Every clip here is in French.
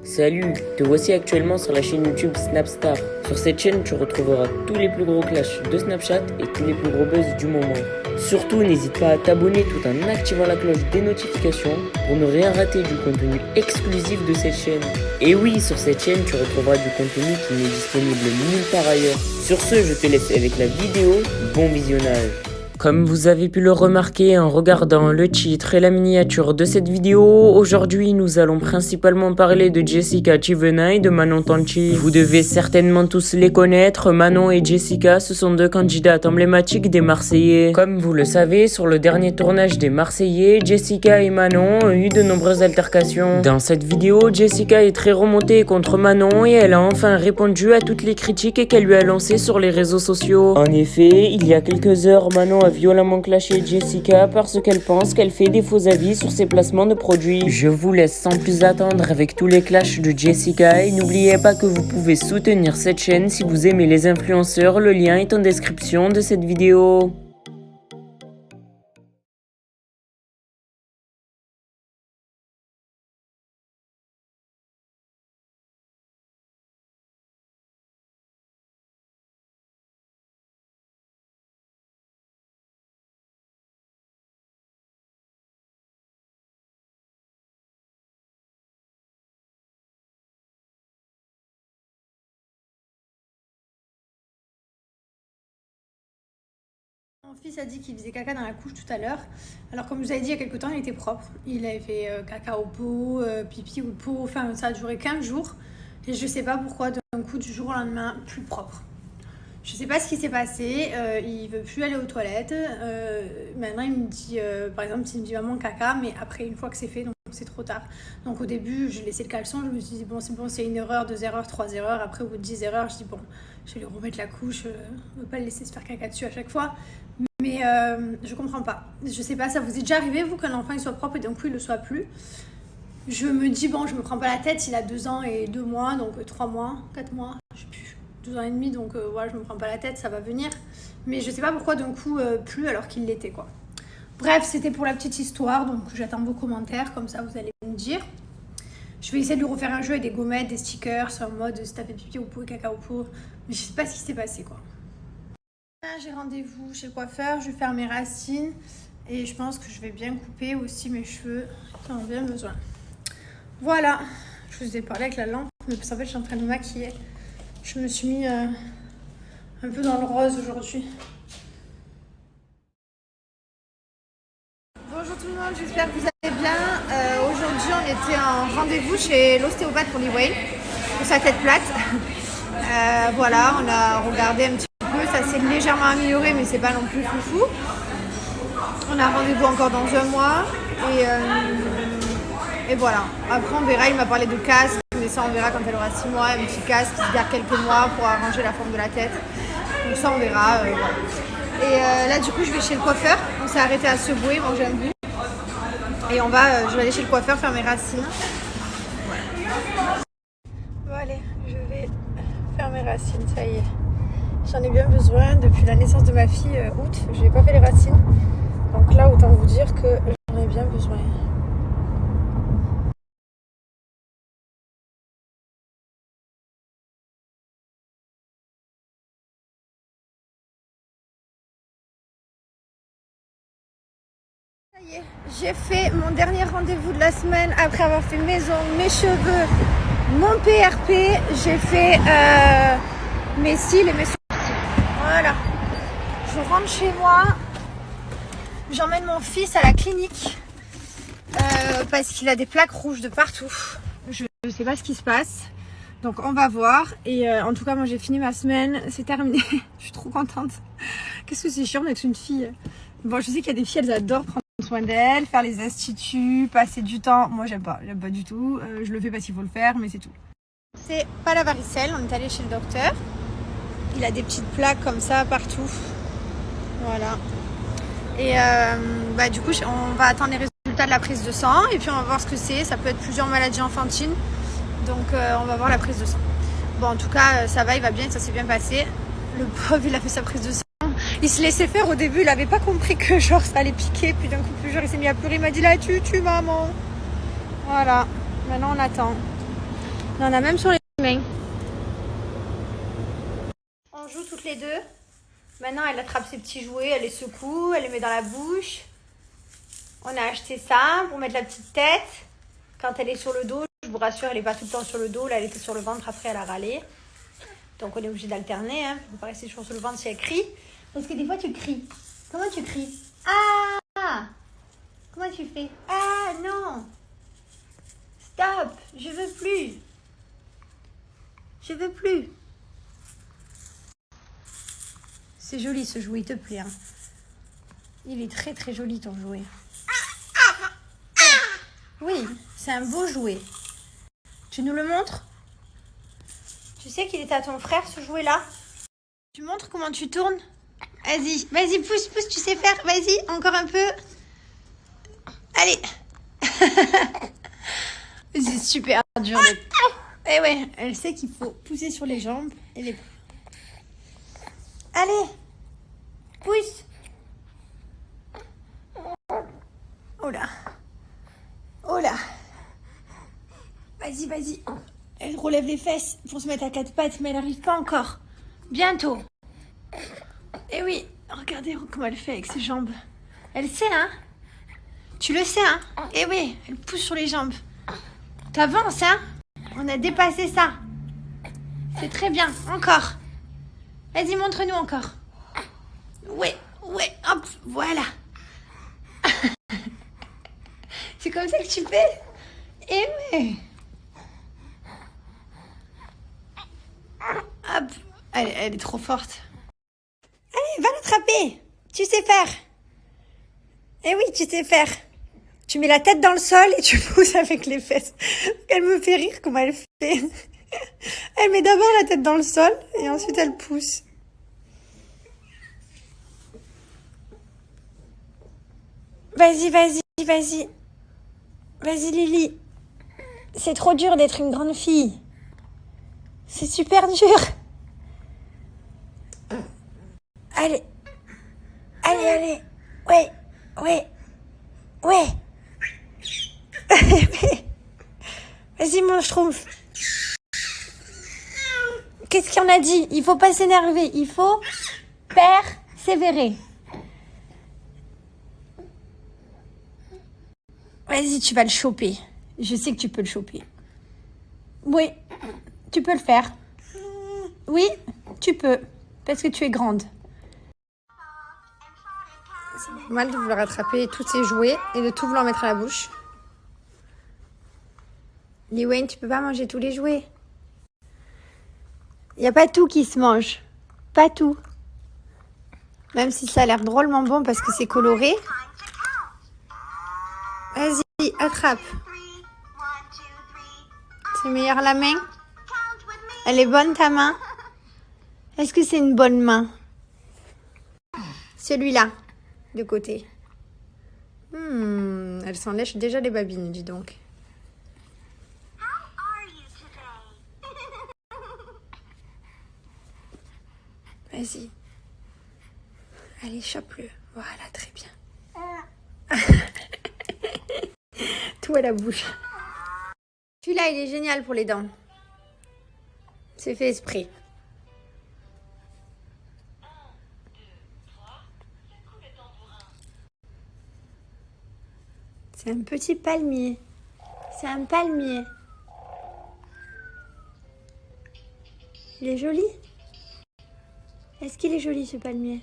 Salut, te voici actuellement sur la chaîne YouTube Snapstar. Sur cette chaîne, tu retrouveras tous les plus gros clashs de Snapchat et tous les plus gros buzz du moment. Surtout, n'hésite pas à t'abonner tout en activant la cloche des notifications pour ne rien rater du contenu exclusif de cette chaîne. Et oui, sur cette chaîne, tu retrouveras du contenu qui n'est disponible nulle part ailleurs. Sur ce, je te laisse avec la vidéo. Bon visionnage. Comme vous avez pu le remarquer en regardant le titre et la miniature de cette vidéo, aujourd'hui nous allons principalement parler de Jessica Chivena et de Manon Tanchi. Vous devez certainement tous les connaître, Manon et Jessica, ce sont deux candidates emblématiques des Marseillais. Comme vous le savez, sur le dernier tournage des Marseillais, Jessica et Manon ont eu de nombreuses altercations. Dans cette vidéo, Jessica est très remontée contre Manon et elle a enfin répondu à toutes les critiques qu'elle lui a lancées sur les réseaux sociaux. En effet, il y a quelques heures, Manon a violemment clashé Jessica parce qu'elle pense qu'elle fait des faux avis sur ses placements de produits. Je vous laisse sans plus attendre avec tous les clashs de Jessica et n'oubliez pas que vous pouvez soutenir cette chaîne si vous aimez les influenceurs, le lien est en description de cette vidéo. Mon fils a dit qu'il faisait caca dans la couche tout à l'heure. Alors comme je vous avais dit il y a quelques temps, il était propre. Il avait fait caca au pot, pipi au pot, enfin ça a duré 15 jours. Et je sais pas pourquoi d'un coup du jour au lendemain, plus propre. Je sais pas ce qui s'est passé, il veut plus aller aux toilettes. Maintenant il me dit, par exemple il me dit maman caca, mais après une fois que c'est fait, donc c'est trop tard. Donc au début j'ai laissé le caleçon, je me suis dit bon c'est une erreur, 2 erreurs, 3 erreurs. Après au bout de 10 erreurs je dis bon je vais lui remettre la couche, on ne va pas le laisser se faire caca dessus à chaque fois. Mais je comprends pas. Je sais pas, ça vous est déjà arrivé vous qu'un enfant il soit propre et d'un coup il le soit plus? Je me dis bon je me prends pas la tête, il a 2 ans et 2 mois, donc 3 mois, 4 mois, je sais plus. 12 ans et demi, donc voilà, je me prends pas la tête, ça va venir. Mais je sais pas pourquoi d'un coup plus alors qu'il l'était quoi. Bref, c'était pour la petite histoire, donc j'attends vos commentaires, comme ça vous allez me dire. Je vais essayer de lui refaire un jeu avec des gommettes, des stickers, en mode se taper pipi au pot et caca au pot. Mais je sais pas ce qui s'est passé quoi. J'ai rendez-vous chez le coiffeur, je vais faire mes racines. Et je pense que je vais bien couper aussi mes cheveux, j'en ai bien besoin. Voilà, je vous ai parlé avec la lampe, mais parce qu'en fait je suis en train de me maquiller. Je me suis mis un peu dans le rose aujourd'hui. Bonjour tout le monde, j'espère que vous allez bien. Aujourd'hui on était en rendez-vous chez l'ostéopathe pour Lee pour sa tête plate. Voilà, on a regardé un petit peu, ça s'est légèrement amélioré mais c'est pas non plus foufou. On a rendez-vous encore dans 1 mois et voilà. Après on verra, il m'a parlé de casque. Mais ça on verra quand elle aura 6 mois, un petit casque qui se garde quelques mois pour arranger la forme de la tête. Donc ça on verra. Voilà. Et là du coup je vais chez le coiffeur. On s'est arrêté à Subway, manger un bout. Et je vais aller chez le coiffeur faire mes racines. Voilà. Bon allez, je vais faire mes racines, ça y est. J'en ai bien besoin depuis la naissance de ma fille, août. Je n'ai pas fait les racines. Donc là autant vous dire que j'en ai bien besoin. Ça y est, j'ai fait mon dernier rendez-vous de la semaine après avoir fait mes ongles, mes cheveux, mon PRP. J'ai fait mes cils et mes sourcils. Voilà. Je rentre chez moi. J'emmène mon fils à la clinique parce qu'il a des plaques rouges de partout. Je ne sais pas ce qui se passe. Donc on va voir. Et en tout cas, moi j'ai fini ma semaine. C'est terminé. Je suis trop contente. Qu'est-ce que c'est chiant d'être une fille. Bon, je sais qu'il y a des filles, elles adorent prendre soin d'elles, faire les instituts, passer du temps. Moi j'aime pas du tout. Je le fais parce qu'il faut le faire, mais c'est tout. C'est pas la varicelle, on est allé chez le docteur. Il a des petites plaques comme ça partout. Voilà. Et du coup on va attendre les résultats de la prise de sang et puis on va voir ce que c'est. Ça peut être plusieurs maladies enfantines. Donc on va voir la prise de sang. Bon en tout cas ça va, il va bien, ça s'est bien passé. Le pauvre il a fait sa prise de sang. Il se laissait faire au début, il avait pas compris que genre ça allait piquer, puis d'un coup plus genre il s'est mis à pleurer, il m'a dit là tu maman. Voilà, maintenant on attend. On en a même sur les mains. On joue toutes les deux. Maintenant, elle attrape ses petits jouets, elle les secoue, elle les met dans la bouche. On a acheté ça pour mettre la petite tête. Quand elle est sur le dos, je vous rassure, elle n'est pas tout le temps sur le dos. Là, elle était sur le ventre, après, elle a râlé. Donc, on est obligé d'alterner. Hein. On ne peut pas rester toujours sur le ventre si elle crie. Parce que des fois, tu cries. Comment tu cries? Ah! Comment tu fais? Ah, non! Stop! Je veux plus! Je veux plus! C'est joli ce jouet, il te plaît. Hein. Il est très très joli ton jouet. Oui, c'est un beau jouet. Tu nous le montres? Tu sais qu'il est à ton frère ce jouet-là? Tu montres comment tu tournes? Vas-y, vas-y, pousse, pousse, tu sais faire. Vas-y, encore un peu. Allez. C'est super dur. Eh ouais, elle sait qu'il faut pousser sur les jambes et les... Allez, pousse. Oh là. Oh là. Vas-y, vas-y. Elle relève les fesses pour se mettre à quatre pattes, mais elle n'arrive pas encore. Bientôt. Eh oui, regardez comment elle fait avec ses jambes. Elle sait, hein? Tu le sais, hein? Eh oui, elle pousse sur les jambes. T'avances, hein? On a dépassé ça. C'est très bien. Encore. Vas-y, montre-nous encore. Ouais, ouais, hop, voilà. C'est comme ça que tu fais? Eh ouais. Hop, elle est trop forte. Allez, va l'attraper. Tu sais faire. Eh oui, tu sais faire. Tu mets la tête dans le sol et tu pousses avec les fesses. Elle me fait rire comment elle fait. Elle met d'abord la tête dans le sol et ensuite elle pousse. Vas-y, vas-y, vas-y. Vas-y, Lily. C'est trop dur d'être une grande fille. C'est super dur. Allez. Allez, allez. Ouais, ouais, ouais. Vas-y, mon schtroumpf. Qu'est-ce qu'on a dit? Il faut pas s'énerver. Il faut persévérer. Vas-y, tu vas le choper. Je sais que tu peux le choper. Oui, tu peux le faire. Oui, tu peux. Parce que tu es grande. C'est normal de vouloir attraper tous ces jouets et de tout vouloir mettre à la bouche. Lee Wayne, tu peux pas manger tous les jouets. Il n'y a pas tout qui se mange. Pas tout. Même si ça a l'air drôlement bon parce que c'est coloré. Vas-y, attrape. C'est meilleur la main? Elle est bonne ta main? Est-ce que c'est une bonne main? Celui-là, de côté. Elle s'en lèche déjà les babines, dis donc. Vas-y. Allez, chope-le. Voilà, très bien. Tout à la bouche. Celui-là, il est génial pour les dents. C'est fait exprès. C'est un petit palmier. C'est un palmier. Il est joli. Est-ce qu'il est joli ce palmier?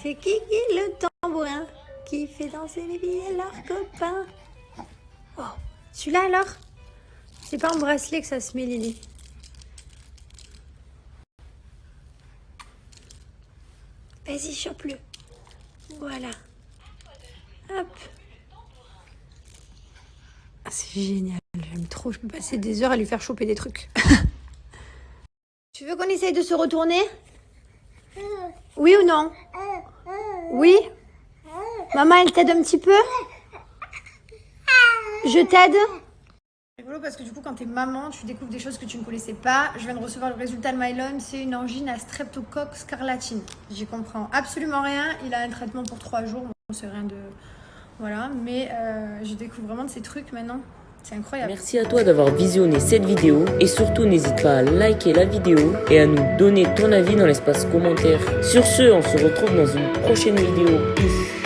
C'est Kiki le tambourin qui fait danser les filles et leurs copains. Oh, celui-là alors? C'est pas en bracelet que ça se met, Lily. Vas-y, chope-le. Voilà. Hop. Ah, c'est génial. J'aime trop. Je peux passer des heures à lui faire choper des trucs. Tu veux qu'on essaye de se retourner? Oui ou non? Oui? Maman, elle t'aide un petit peu? Je t'aide? C'est rigolo parce que du coup, quand t'es maman, tu découvres des choses que tu ne connaissais pas. Je viens de recevoir le résultat de Mylon, c'est une angine à Streptocoque scarlatine. J'y comprends absolument rien. Il a un traitement pour 3 jours. Bon, c'est rien Voilà, mais je découvre vraiment de ces trucs maintenant. C'est incroyable. Merci à toi d'avoir visionné cette vidéo et surtout n'hésite pas à liker la vidéo et à nous donner ton avis dans l'espace commentaire. Sur ce, on se retrouve dans une prochaine vidéo. Peace.